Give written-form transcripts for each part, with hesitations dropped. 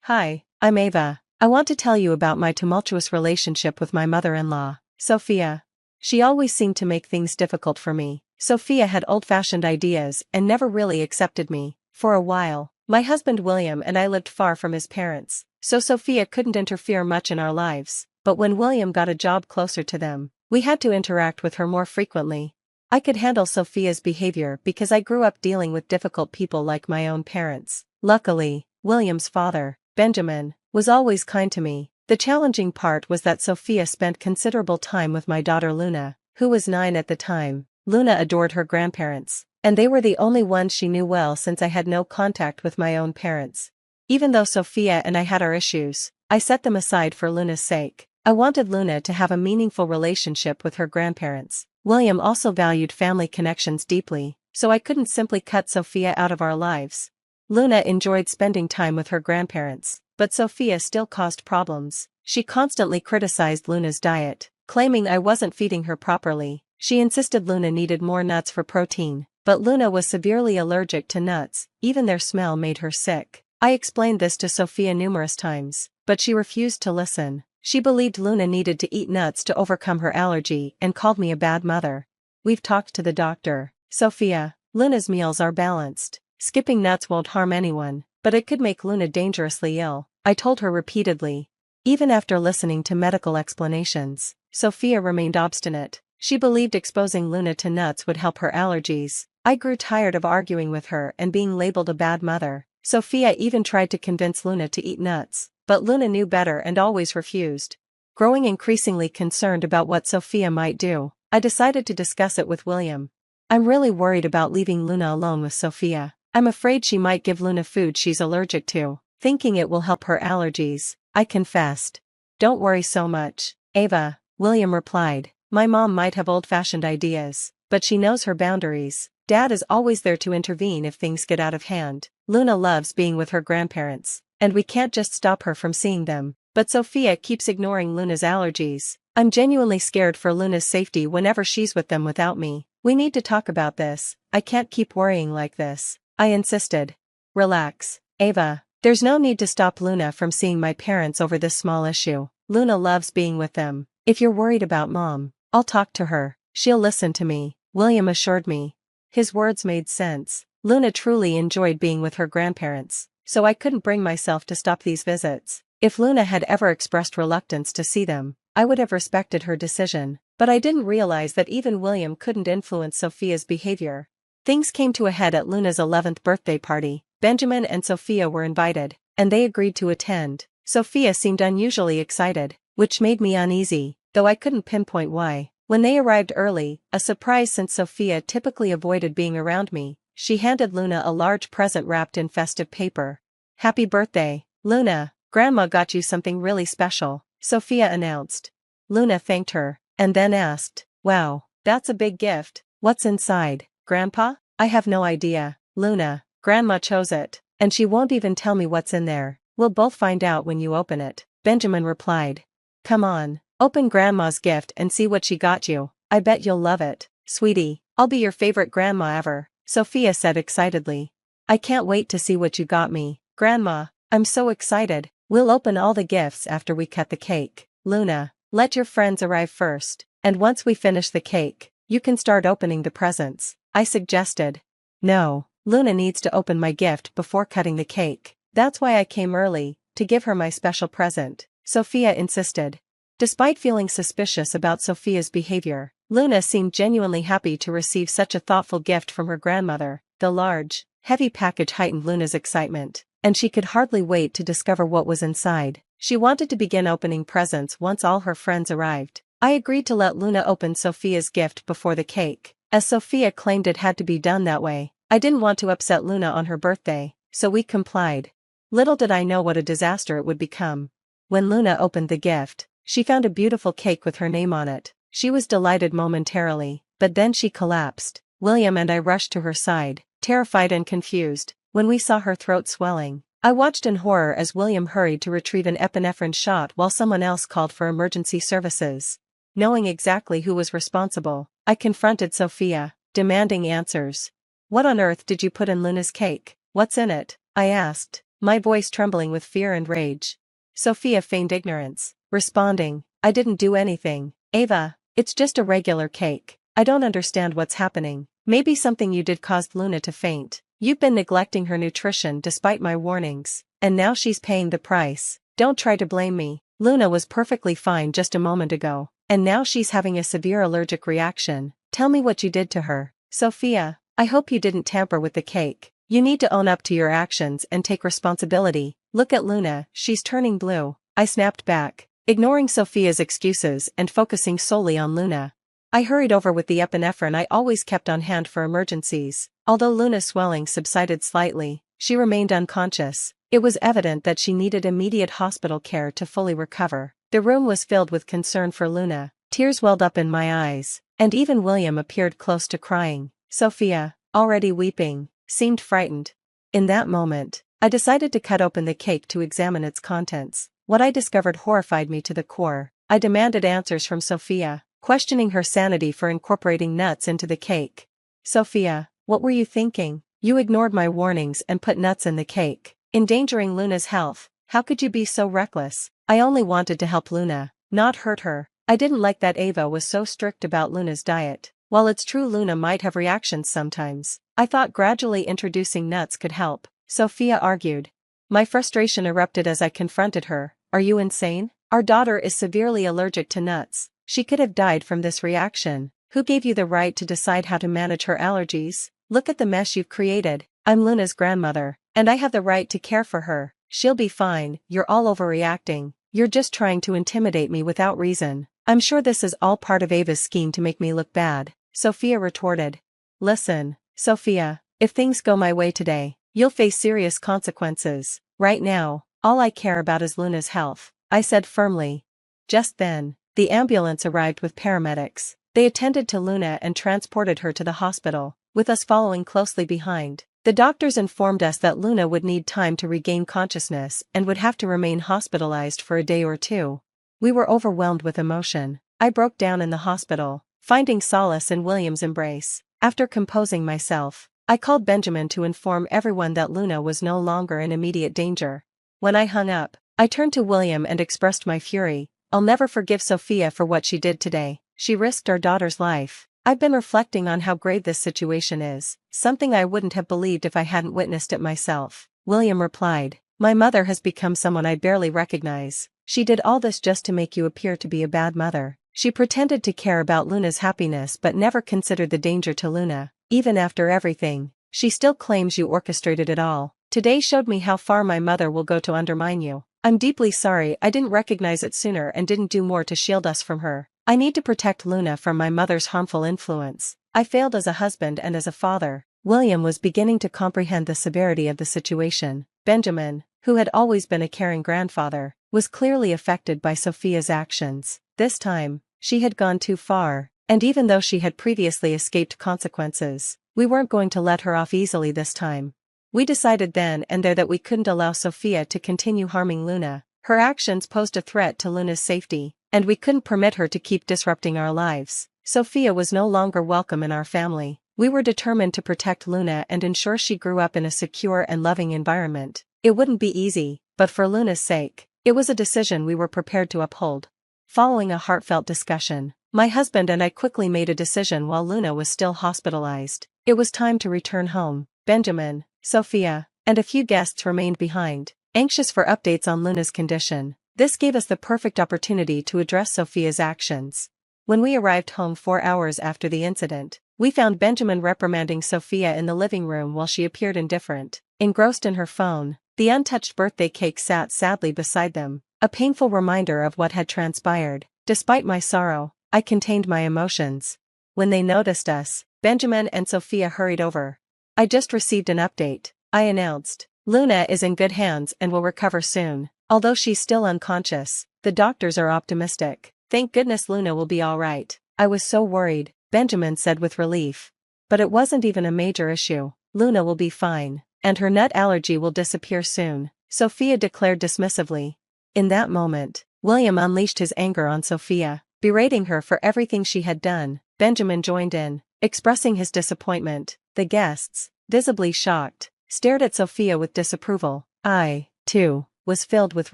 Hi, I'm Ava. I want to tell you about my tumultuous relationship with my mother-in-law, Sophia. She always seemed to make things difficult for me. Sophia had old-fashioned ideas and never really accepted me. For a while, my husband William and I lived far from his parents, so Sophia couldn't interfere much in our lives. But when William got a job closer to them, we had to interact with her more frequently. I could handle Sophia's behavior because I grew up dealing with difficult people like my own parents. Luckily, William's father, Benjamin, was always kind to me. The challenging part was that Sophia spent considerable time with my daughter Luna, who was 9 at the time. Luna adored her grandparents, and they were the only ones she knew well since I had no contact with my own parents. Even though Sophia and I had our issues, I set them aside for Luna's sake. I wanted Luna to have a meaningful relationship with her grandparents. William also valued family connections deeply, so I couldn't simply cut Sophia out of our lives. Luna enjoyed spending time with her grandparents, but Sophia still caused problems. She constantly criticized Luna's diet, claiming I wasn't feeding her properly. She insisted Luna needed more nuts for protein, but Luna was severely allergic to nuts. Even their smell made her sick. I explained this to Sophia numerous times, but she refused to listen. She believed Luna needed to eat nuts to overcome her allergy and called me a bad mother. We've talked to the doctor. Sophia, Luna's meals are balanced. Skipping nuts won't harm anyone, but it could make Luna dangerously ill, I told her repeatedly. Even after listening to medical explanations, Sophia remained obstinate. She believed exposing Luna to nuts would help her allergies. I grew tired of arguing with her and being labeled a bad mother. Sophia even tried to convince Luna to eat nuts, but Luna knew better and always refused. Growing increasingly concerned about what Sophia might do, I decided to discuss it with William. I'm really worried about leaving Luna alone with Sophia. I'm afraid she might give Luna food she's allergic to, thinking it will help her allergies, I confessed. Don't worry so much, Ava, William replied. My mom might have old-fashioned ideas, but she knows her boundaries. Dad is always there to intervene if things get out of hand. Luna loves being with her grandparents, and we can't just stop her from seeing them. But Sophia keeps ignoring Luna's allergies. I'm genuinely scared for Luna's safety whenever she's with them without me. We need to talk about this. I can't keep worrying like this, I insisted. Relax, Ava. There's no need to stop Luna from seeing my parents over this small issue. Luna loves being with them. If you're worried about Mom, I'll talk to her. She'll listen to me, William assured me. His words made sense. Luna truly enjoyed being with her grandparents, so I couldn't bring myself to stop these visits. If Luna had ever expressed reluctance to see them, I would have respected her decision, but I didn't realize that even William couldn't influence Sophia's behavior. Things came to a head at Luna's 11th birthday party. Benjamin and Sophia were invited, and they agreed to attend. Sophia seemed unusually excited, which made me uneasy, though I couldn't pinpoint why. When they arrived early, a surprise since Sophia typically avoided being around me, she handed Luna a large present wrapped in festive paper. Happy birthday, Luna, Grandma got you something really special, Sophia announced. Luna thanked her, and then asked, Wow, that's a big gift. What's inside, Grandpa? I have no idea, Luna. Grandma chose it, and she won't even tell me what's in there. We'll both find out when you open it, Benjamin replied. Come on, open Grandma's gift and see what she got you. I bet you'll love it, sweetie. I'll be your favorite grandma ever, Sophia said excitedly. I can't wait to see what you got me, Grandma. I'm so excited. We'll open all the gifts after we cut the cake. Luna, let your friends arrive first, and once we finish the cake, you can start opening the presents, I suggested. No, Luna needs to open my gift before cutting the cake. That's why I came early, to give her my special present, Sophia insisted. Despite feeling suspicious about Sophia's behavior, Luna seemed genuinely happy to receive such a thoughtful gift from her grandmother. The large, heavy package heightened Luna's excitement, and she could hardly wait to discover what was inside. She wanted to begin opening presents once all her friends arrived. I agreed to let Luna open Sophia's gift before the cake, as Sophia claimed it had to be done that way. I didn't want to upset Luna on her birthday, so we complied. Little did I know what a disaster it would become. When Luna opened the gift, she found a beautiful cake with her name on it. She was delighted momentarily, but then she collapsed. William and I rushed to her side, terrified and confused. When we saw her throat swelling, I watched in horror as William hurried to retrieve an epinephrine shot while someone else called for emergency services. Knowing exactly who was responsible, I confronted Sophia, demanding answers. What on earth did you put in Luna's cake? What's in it? I asked. my voice trembling with fear and rage. Sophia feigned ignorance, responding, I didn't do anything, Ava, it's just a regular cake. I don't understand what's happening. Maybe something you did caused Luna to faint. You've been neglecting her nutrition despite my warnings, and now she's paying the price. Don't try to blame me. Luna was perfectly fine just a moment ago, and now she's having a severe allergic reaction. Tell me what you did to her. Sophia, I hope you didn't tamper with the cake. You need to own up to your actions and take responsibility. Look at Luna, she's turning blue. I snapped back, ignoring Sophia's excuses and focusing solely on Luna. I hurried over with the epinephrine I always kept on hand for emergencies. Although Luna's swelling subsided slightly, she remained unconscious. It was evident that she needed immediate hospital care to fully recover. The room was filled with concern for Luna. Tears welled up in my eyes, and even William appeared close to crying. Sophia, already weeping, seemed frightened. In that moment, I decided to cut open the cake to examine its contents. What I discovered horrified me to the core. I demanded answers from Sophia, questioning her sanity for incorporating nuts into the cake. Sophia, what were you thinking? You ignored my warnings and put nuts in the cake, endangering Luna's health. How could you be so reckless? I only wanted to help Luna, not hurt her. I didn't like that Ava was so strict about Luna's diet. While it's true Luna might have reactions sometimes, I thought gradually introducing nuts could help, Sophia argued. My frustration erupted as I confronted her. Are you insane? Our daughter is severely allergic to nuts. She could have died from this reaction. Who gave you the right to decide how to manage her allergies? Look at the mess you've created. I'm Luna's grandmother, and I have the right to care for her. She'll be fine. You're all overreacting. You're just trying to intimidate me without reason. I'm sure this is all part of Ava's scheme to make me look bad, Sophia retorted. Listen, Sophia, if things go my way today, you'll face serious consequences. Right now, all I care about is Luna's health, I said firmly. Just then, the ambulance arrived with paramedics. They attended to Luna and transported her to the hospital, with us following closely behind. The doctors informed us that Luna would need time to regain consciousness and would have to remain hospitalized for a day or two. We were overwhelmed with emotion. I broke down in the hospital, finding solace in William's embrace. After composing myself, I called Benjamin to inform everyone that Luna was no longer in immediate danger. When I hung up, I turned to William and expressed my fury. I'll never forgive Sophia for what she did today. She risked our daughter's life. I've been reflecting on how grave this situation is, something I wouldn't have believed if I hadn't witnessed it myself. William replied, my mother has become someone I barely recognize. She did all this just to make you appear to be a bad mother. She pretended to care about Luna's happiness but never considered the danger to Luna. Even after everything, she still claims you orchestrated it all. Today showed me how far my mother will go to undermine you. I'm deeply sorry I didn't recognize it sooner and didn't do more to shield us from her. I need to protect Luna from my mother's harmful influence. I failed as a husband and as a father. William was beginning to comprehend the severity of the situation. Benjamin, who had always been a caring grandfather, was clearly affected by Sophia's actions. This time, she had gone too far, and even though she had previously escaped consequences, we weren't going to let her off easily this time. We decided then and there that we couldn't allow Sophia to continue harming Luna. Her actions posed a threat to Luna's safety, and we couldn't permit her to keep disrupting our lives. Sophia was no longer welcome in our family. We were determined to protect Luna and ensure she grew up in a secure and loving environment. It wouldn't be easy, but for Luna's sake, it was a decision we were prepared to uphold. Following a heartfelt discussion, my husband and I quickly made a decision while Luna was still hospitalized. It was time to return home. Benjamin, Sophia, and a few guests remained behind, anxious for updates on Luna's condition. This gave us the perfect opportunity to address Sophia's actions. When we arrived home 4 hours after the incident, we found Benjamin reprimanding Sophia in the living room while she appeared indifferent. Engrossed in her phone, the untouched birthday cake sat sadly beside them, a painful reminder of what had transpired. Despite my sorrow, I contained my emotions. When they noticed us, Benjamin and Sophia hurried over. I just received an update, I announced. Luna is in good hands and will recover soon. Although she's still unconscious, the doctors are optimistic. Thank goodness Luna will be all right. I was so worried, Benjamin said with relief. But it wasn't even a major issue. Luna will be fine, and her nut allergy will disappear soon, Sophia declared dismissively. In that moment, William unleashed his anger on Sophia, berating her for everything she had done. Benjamin joined in, expressing his disappointment. The guests, visibly shocked, stared at Sophia with disapproval. I, too, was filled with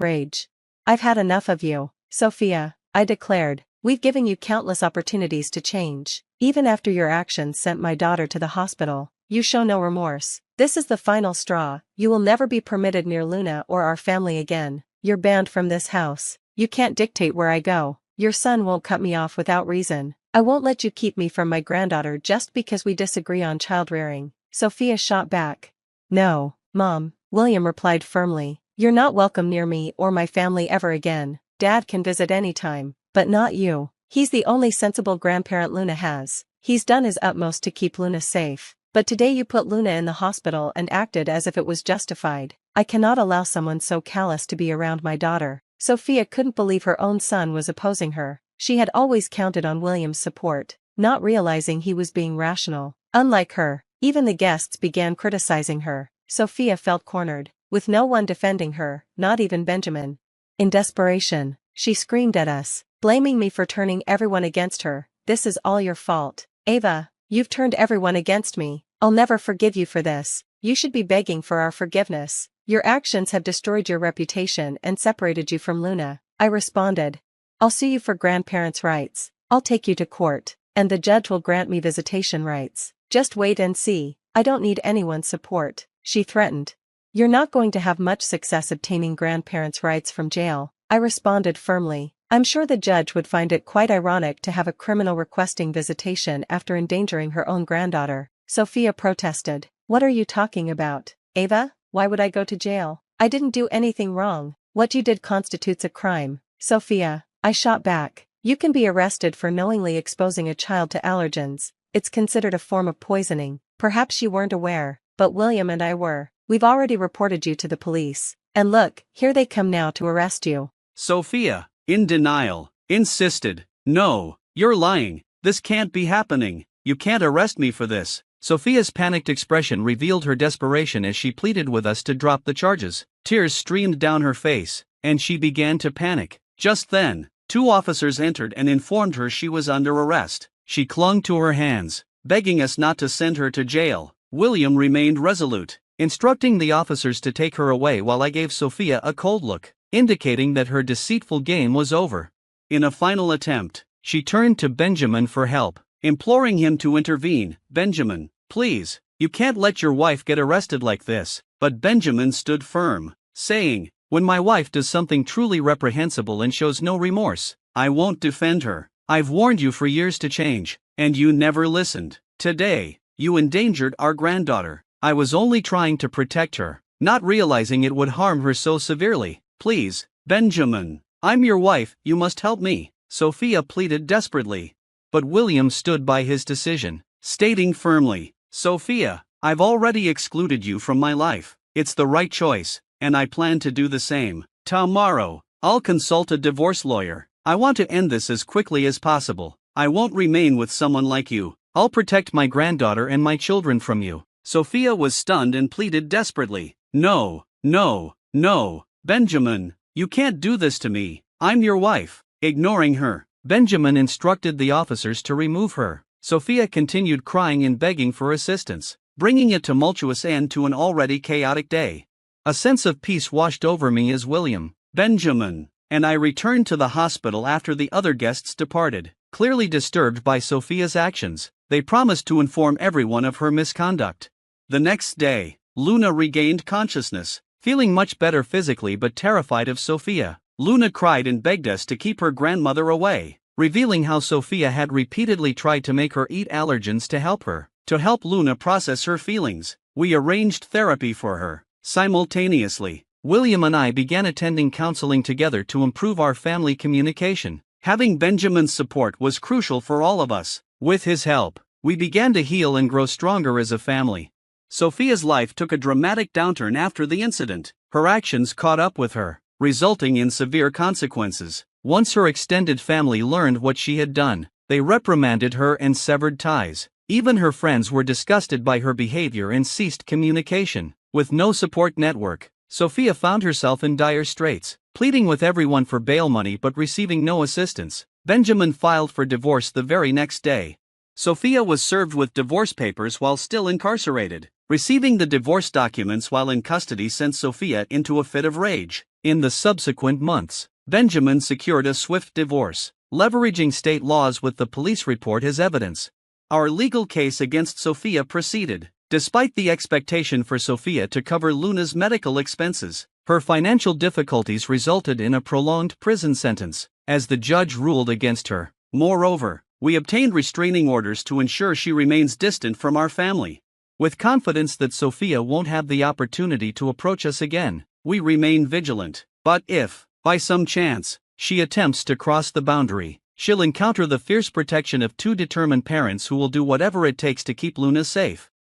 rage. I've had enough of you, Sophia, I declared. We've given you countless opportunities to change. Even after your actions sent my daughter to the hospital, you show no remorse. This is the final straw. You will never be permitted near Luna or our family again. You're banned from this house. You can't dictate where I go. Your son won't cut me off without reason. I won't let you keep me from my granddaughter just because we disagree on child rearing. Sophia shot back. No, Mom, William replied firmly. You're not welcome near me or my family ever again. Dad can visit anytime, but not you. He's the only sensible grandparent Luna has. He's done his utmost to keep Luna safe. But today you put Luna in the hospital and acted as if it was justified. I cannot allow someone so callous to be around my daughter. Sophia couldn't believe her own son was opposing her. She had always counted on William's support, not realizing he was being rational. Unlike her, even the guests began criticizing her. Sophia felt cornered, with no one defending her, not even Benjamin. In desperation, she screamed at us, blaming me for turning everyone against her. This is all your fault. Ava, you've turned everyone against me. I'll never forgive you for this. You should be begging for our forgiveness. Your actions have destroyed your reputation and separated you from Luna. I responded. I'll sue you for grandparents' rights. I'll take you to court, and the judge will grant me visitation rights. Just wait and see. I don't need anyone's support, she threatened. You're not going to have much success obtaining grandparents' rights from jail, I responded firmly. I'm sure the judge would find it quite ironic to have a criminal requesting visitation after endangering her own granddaughter. Sophia protested. What are you talking about, Ava? Why would I go to jail? I didn't do anything wrong. What you did constitutes a crime. Sophia, I shot back. You can be arrested for knowingly exposing a child to allergens. It's considered a form of poisoning. Perhaps you weren't aware, but William and I were. We've already reported you to the police. And look, here they come now to arrest you. Sophia, in denial, insisted. No, you're lying. This can't be happening. You can't arrest me for this. Sophia's panicked expression revealed her desperation as she pleaded with us to drop the charges. Tears streamed down her face, and she began to panic. Just then, 2 officers entered and informed her she was under arrest. She clung to her hands, begging us not to send her to jail. William remained resolute, instructing the officers to take her away while I gave Sophia a cold look, indicating that her deceitful game was over. In a final attempt, she turned to Benjamin for help, imploring him to intervene. Benjamin, please, you can't let your wife get arrested like this. But Benjamin stood firm, saying, when my wife does something truly reprehensible and shows no remorse, I won't defend her. I've warned you for years to change, and you never listened. Today, you endangered our granddaughter. I was only trying to protect her, not realizing it would harm her so severely. Please, Benjamin, I'm your wife, you must help me, Sophia pleaded desperately. But William stood by his decision, stating firmly, Sophia, I've already excluded you from my life. It's the right choice, and I plan to do the same. Tomorrow, I'll consult a divorce lawyer. I want to end this as quickly as possible. I won't remain with someone like you. I'll protect my granddaughter and my children from you. Sophia was stunned and pleaded desperately. No, no, no, Benjamin, you can't do this to me. I'm your wife. Ignoring her, Benjamin instructed the officers to remove her. Sophia continued crying and begging for assistance, bringing a tumultuous end to an already chaotic day. A sense of peace washed over me as William, Benjamin, and I returned to the hospital after the other guests departed. Clearly disturbed by Sophia's actions, they promised to inform everyone of her misconduct. The next day, Luna regained consciousness, feeling much better physically but terrified of Sophia. Luna cried and begged us to keep her grandmother away, revealing how Sophia had repeatedly tried to make her eat allergens to help her. To help Luna process her feelings, we arranged therapy for her. Simultaneously, William and I began attending counseling together to improve our family communication. Having Benjamin's support was crucial for all of us. With his help, we began to heal and grow stronger as a family. Sophia's life took a dramatic downturn after the incident. Her actions caught up with her, resulting in severe consequences. Once her extended family learned what she had done, they reprimanded her and severed ties. Even her friends were disgusted by her behavior and ceased communication. With no support network, Sophia found herself in dire straits, pleading with everyone for bail money but receiving no assistance. Benjamin filed for divorce the very next day. Sophia was served with divorce papers while still incarcerated. Receiving the divorce documents while in custody sent Sophia into a fit of rage. In the subsequent months, Benjamin secured a swift divorce, leveraging state laws with the police report as evidence. Our legal case against Sophia proceeded. Despite the expectation for Sophia to cover Luna's medical expenses, her financial difficulties resulted in a prolonged prison sentence, as the judge ruled against her. Moreover, we obtained restraining orders to ensure she remains distant from our family. With confidence that Sophia won't have the opportunity to approach us again, we remain vigilant. But if, by some chance, she attempts to cross the boundary, she'll encounter the fierce protection of two determined parents who will do whatever it takes to keep Luna safe.